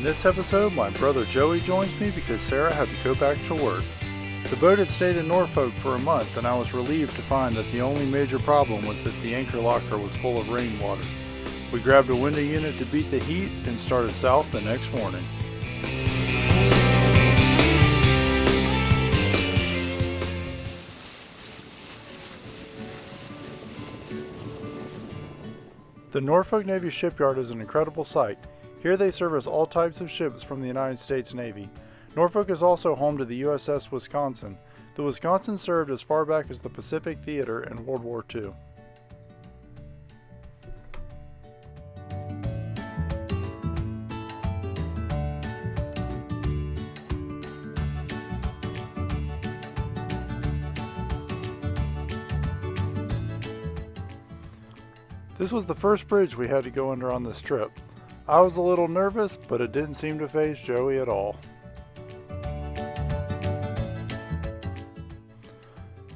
In this episode, my brother Joey joins me because Sarah had to go back to work. The boat had stayed in Norfolk for a month, and I was relieved to find that the only major problem was that the anchor locker was full of rainwater. We grabbed a window unit to beat the heat and started south the next morning. The Norfolk Navy shipyard is an incredible sight. Here they service all types of ships from the United States Navy. Norfolk is also home to the USS Wisconsin. The Wisconsin served as far back as the Pacific Theater in World War II. This was the first bridge we had to go under on this trip. I was a little nervous, but it didn't seem to faze Joey at all.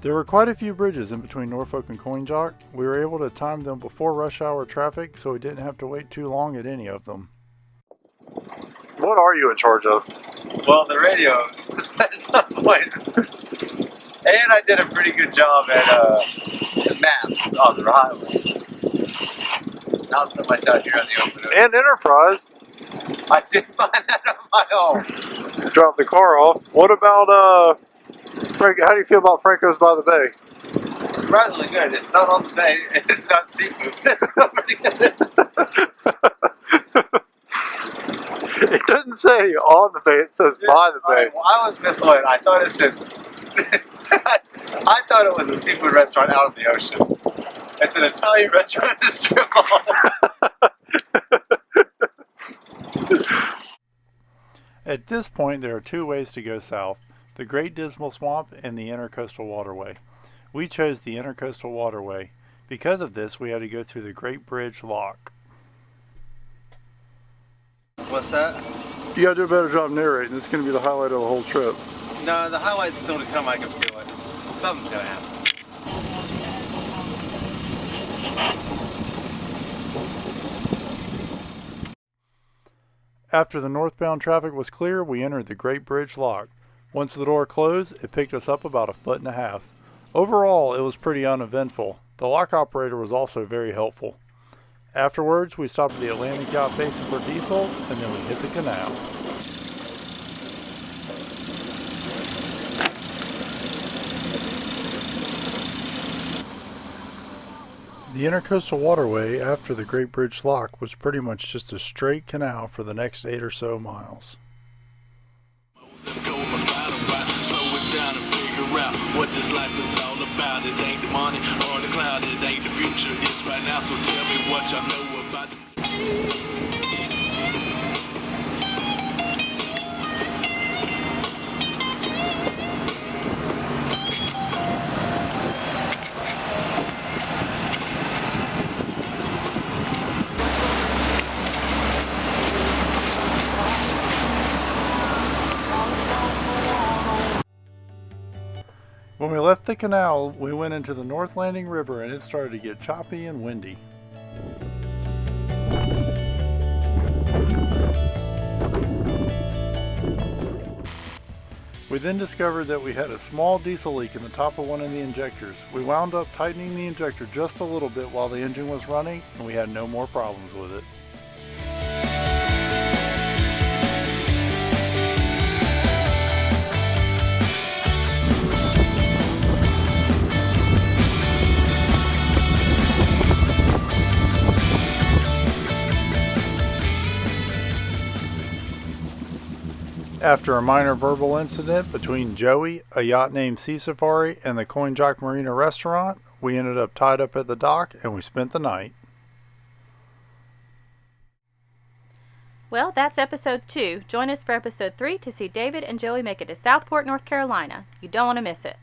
There were quite a few bridges in between Norfolk and Coinjock. We were able to time them before rush hour traffic, so we didn't have to wait too long at any of them. What are you in charge of? Well, the radio at some point. And I did a pretty good job at the maps on the highway. Not so much out here on the open. And Enterprise. I did find that on my own. Dropped the car off. What about, Frank? How do you feel about Franco's by the Bay? Surprisingly good. It's not on the bay. It's not seafood. It's not pretty good. It doesn't say on the bay. It says by the bay. I was misled. I thought it said. I thought it was a seafood restaurant out in the ocean. It's an Italian restaurant in a strip mall. At this point, there are two ways to go south: the Great Dismal Swamp and the Intercoastal Waterway. We chose the Intercoastal Waterway. Because of this, we had to go through the Great Bridge Lock. What's that? You gotta do a better job narrating. This is gonna be the highlight of the whole trip. No, the highlight's still to come. I can feel it. Something's gonna happen. After the northbound traffic was clear, we entered the Great Bridge Lock. Once the door closed, it picked us up about 1.5 feet. Overall, it was pretty uneventful. The lock operator was also very helpful. Afterwards, we stopped at the Atlantic Yacht Basin for diesel, and then we hit the canal. The Intercoastal Waterway after the Great Bridge Lock was pretty much just a straight canal for the next 8 or so miles. What this life is all about. It ain't the money or the cloud, it ain't the future, it's right now. So tell me what y'all know about When we left the canal, we went into the North Landing River and it started to get choppy and windy. We then discovered that we had a small diesel leak in the top of one of the injectors. We wound up tightening the injector just a little bit while the engine was running, and we had no more problems with it. After a minor verbal incident between Joey, a yacht named Sea Safari, and the Coinjock Marina restaurant, we ended up tied up at the dock and we spent the night. Well, that's episode 2. Join us for episode 3 to see David and Joey make it to Southport, North Carolina. You don't want to miss it.